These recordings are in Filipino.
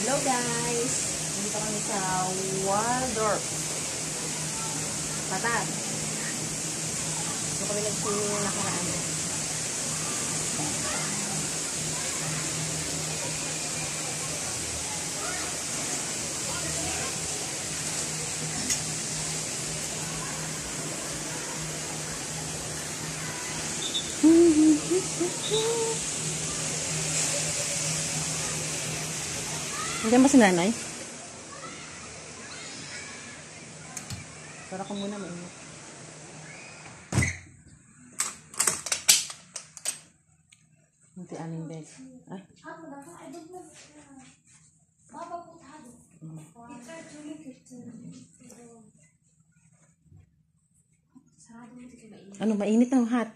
Hello guys! Dito kami sa Waldorf. Patag. Dito kami nagsining nakaraan. Nandiyan ba si nanay? Tara ko muna mainit. Hindi aning bed. Ay. Ano, mainit ng hot?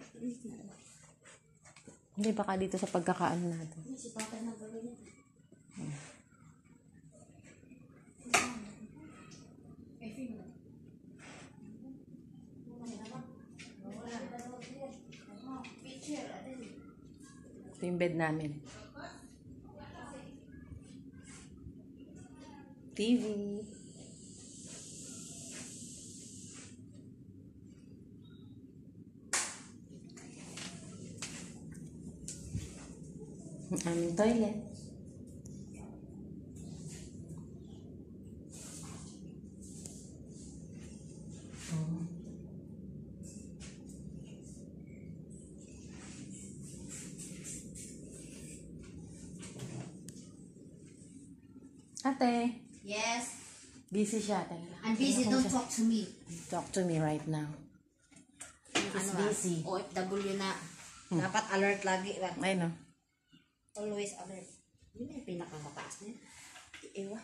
Hindi, baka dito sa pagkakaano natin. Ito yung bed namin. TV. Ang aming toilet. Ate. Yes. Busy siya. I'm busy. Don't talk to me. Talk to me right now. It's busy. OFW na. Dapat alert lagi. Ay no. Always alert. Yun yung pinakamataas niya. Ewa.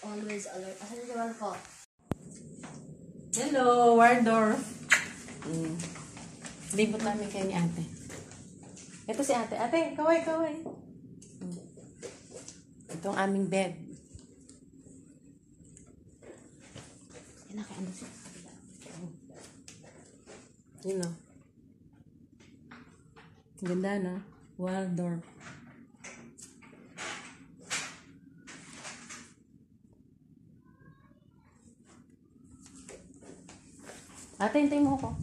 Always alert. Asan yung jawal ko? Hello, Waldorf. Libot namin kayo ni ate. Ito si ate. Ate, kaway, kaway. Ito ang aming bed. Yan nakaano siya. Yun o. Ganda na. Waldorf. Ate, hintay mo ako.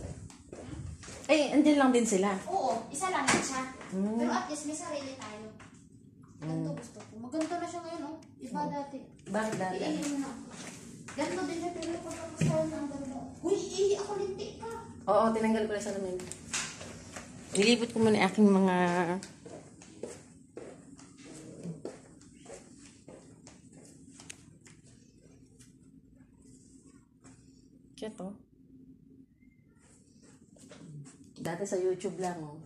Ay, andyan lang din sila. Oo, isa lang yan siya. Pero at least may sarili tayo. Ganito gusto ko. Maganda na siya ngayon, oh. Iba dati. Bakit dati? Iihin mo na. Ganito din siya, pero pagkapos tayo na ang ganda. Uy, ihi ako lintik ka. Oo, tinanggal ko lang sa namin. Nilibot ko muna aking mga... Cute, oh. Dati sa YouTube lang, oh.